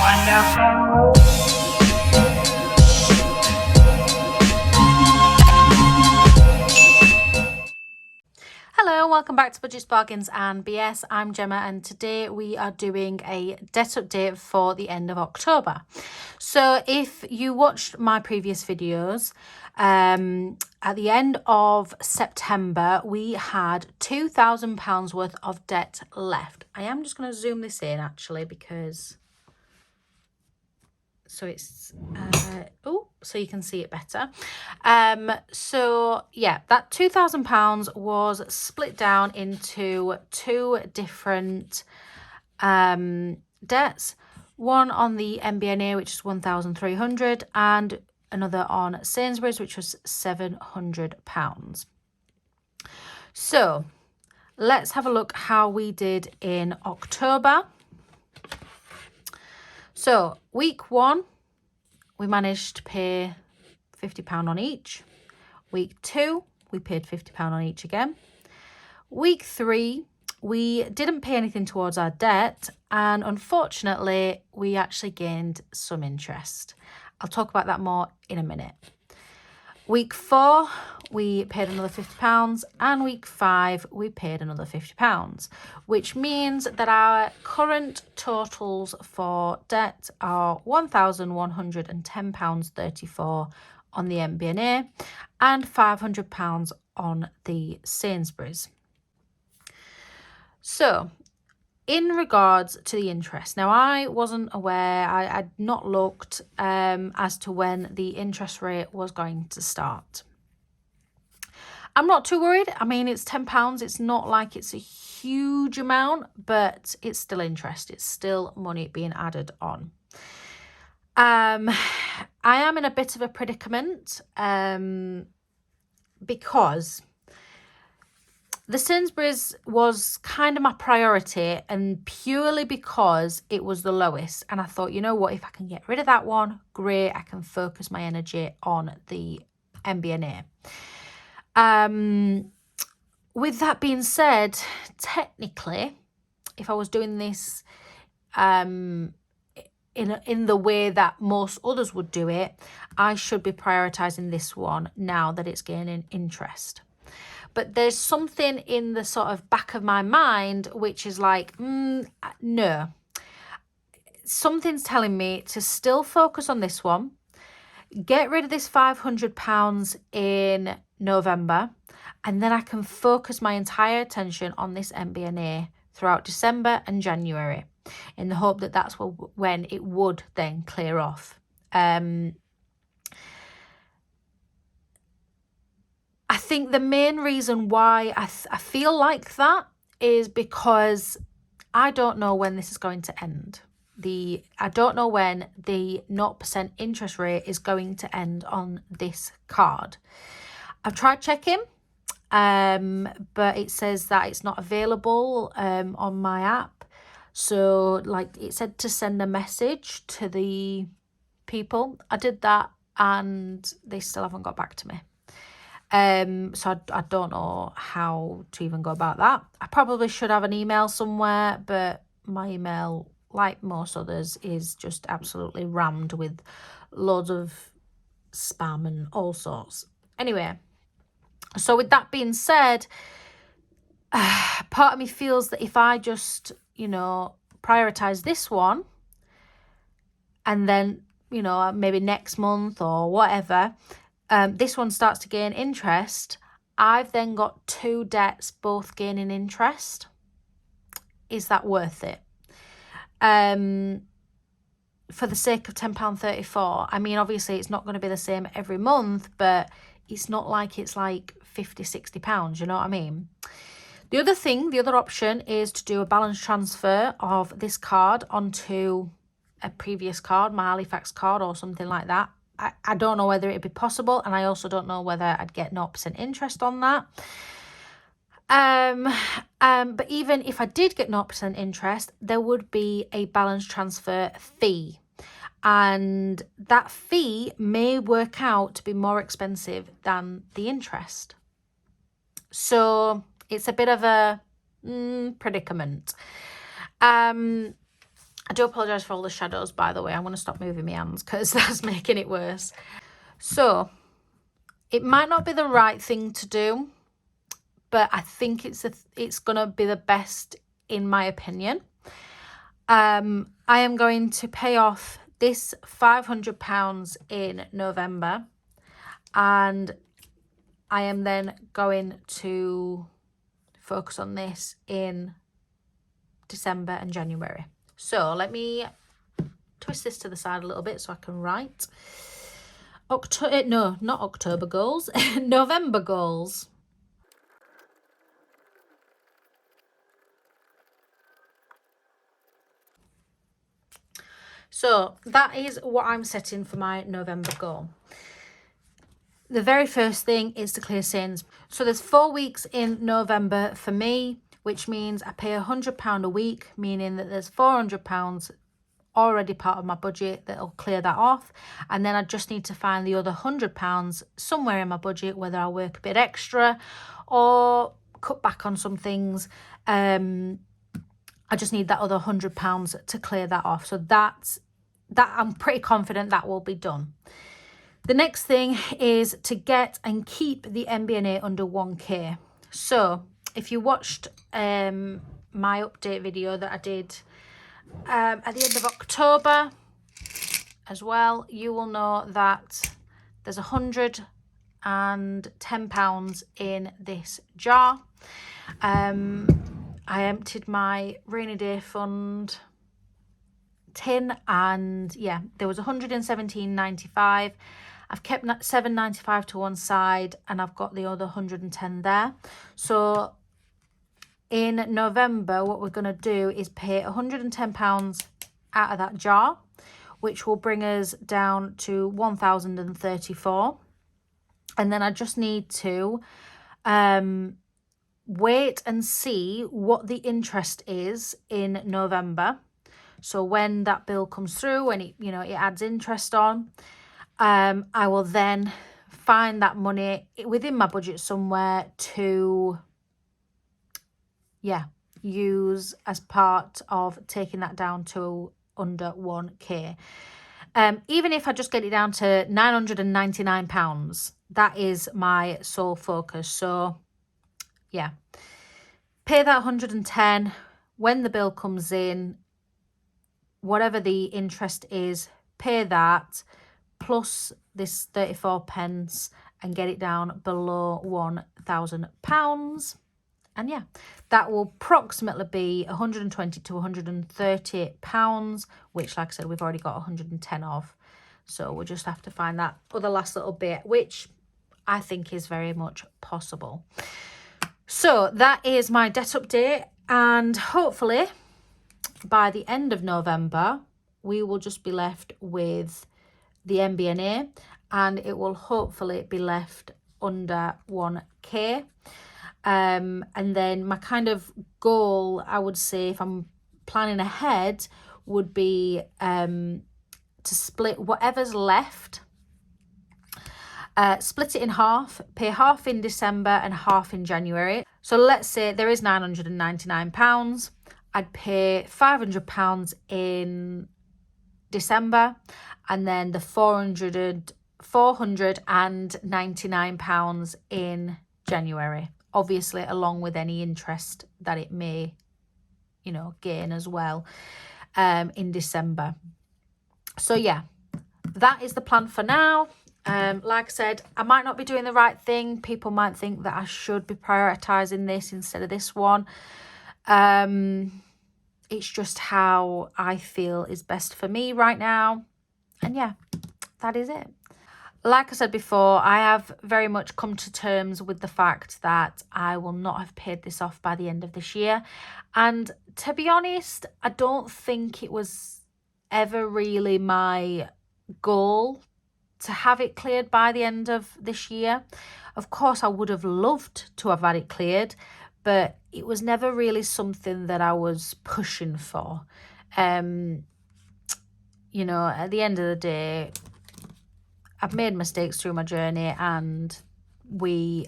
wonderful. Hello, welcome back to Budgets, Bargains and BS. I'm Gemma and today we are doing a debt update for the end of October. So if you watched my previous videos, at the end of September we had £2,000 worth of debt left. I am just going to zoom this in actually because so it's so you can see it better. So yeah, that £2,000 was split down into two different debts, one on the MBNA, which is 1,300, and another on Sainsbury's, which was £700. So let's have a look how we did in October. So week one, we managed to pay £50 on each. Week two, we paid £50 on each again. Week three, we didn't pay anything towards our debt, and unfortunately, we actually gained some interest. I'll talk about that more in a minute. Week four, we paid another £50, and week five, we paid another £50, which means that our current totals for debt are £1,110.34 on the MBNA and £500 on the Sainsbury's. So, in regards to the interest, now I wasn't aware, I'd not looked as to when the interest rate was going to start. I'm not too worried. I mean, it's £10. It's not like it's a huge amount, but it's still interest. It's still money being added on. I am in a bit of a predicament because the Sainsbury's was kind of my priority, and purely because it was the lowest. And I thought, you know what, if I can get rid of that one, great, I can focus my energy on the MBNA. With that being said, technically, if I was doing this in the way that most others would do it, I should be prioritizing this one now that it's gaining interest. But there's something in the sort of back of my mind which is like, no. Something's telling me to still focus on this one, get rid of this £500 in November, and then I can focus my entire attention on this MBNA throughout December and January, in the hope that that's when it would then clear off. I think the main reason why I feel like that is because I don't know when this is going to end. I don't know when the 0% interest rate is going to end on this card. I've tried checking, but it says that it's not available on my app. So like it said to send a message to the people. I did that and they still haven't got back to me. So I don't know how to even go about that. I probably should have an email somewhere, but my email, like most others, is just absolutely rammed with loads of spam and all sorts. Anyway, so with that being said, part of me feels that if I just, prioritize this one, and then, maybe next month or whatever, this one starts to gain interest, I've then got two debts both gaining interest. Is that worth it? For the sake of £10.34, I mean, obviously it's not going to be the same every month, but it's not like it's like £50-60, you know what I mean? The other option is to do a balance transfer of this card onto a previous card, my Halifax card or something like that. I don't know whether it'd be possible, and I also don't know whether I'd get 0% interest on that. But even if I did get 0% interest, there would be a balance transfer fee, and that fee may work out to be more expensive than the interest. So it's a bit of a predicament. I do apologise for all the shadows, by the way. I'm going to stop moving my hands because that's making it worse. So it might not be the right thing to do, but I think it's going to be the best in my opinion. I am going to pay off this £500 in November, and I am then going to focus on this in December and January. So let me twist this to the side a little bit so I can write. No, not October goals, November goals. So that is what I'm setting for my November goal. The very first thing is to clear sins. So there's 4 weeks in November for me, which means I pay £100 a week, meaning that there's £400 already part of my budget that'll clear that off. And then I just need to find the other £100 somewhere in my budget, whether I work a bit extra or cut back on some things. I just need that other £100 to clear that off. So that I'm pretty confident that will be done. The next thing is to get and keep the MBNA under 1K. So if you watched my update video that I did at the end of October as well, you will know that there's £110 in this jar. I emptied my rainy day fund tin, and yeah, there was 117.95. I've kept 7.95 to one side, and I've got the other 110 there. So in November, what we're going to do is pay £110 out of that jar, which will bring us down to 1,034. And then I just need to wait and see what the interest is in November. So when that bill comes through and it adds interest on, I will then find that money within my budget somewhere to use as part of taking that down to under 1K. Even if I just get it down to £999, that is my sole focus. So yeah, pay that 110 when the bill comes in, whatever the interest is, pay that plus this 34 pence and get it down below £1,000. And yeah, that will approximately be 120 to 130 pounds, which, like I said, we've already got 110 of. So we'll just have to find that other last little bit, which I think is very much possible. So that is my debt update, and hopefully by the end of November, we will just be left with the MBNA, and it will hopefully be left under 1K. And then my kind of goal, I would say, if I'm planning ahead, would be to split whatever's left, split it in half, pay half in December and half in January. So let's say there is £999. I'd pay £500 in December, and then the £499 in January. Obviously, along with any interest that it may, gain as well in December. So yeah, that is the plan for now. Like I said, I might not be doing the right thing. People might think that I should be prioritising this instead of this one. It's just how I feel is best for me right now. And yeah, that is it. Like I said before, I have very much come to terms with the fact that I will not have paid this off by the end of this year. And to be honest, I don't think it was ever really my goal to have it cleared by the end of this year. Of course, I would have loved to have had it cleared, but it was never really something that I was pushing for. At the end of the day, I've made mistakes through my journey, and we're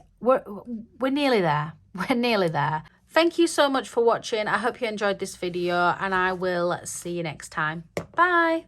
nearly there. We're nearly there. Thank you so much for watching. I hope you enjoyed this video, and I will see you next time. Bye.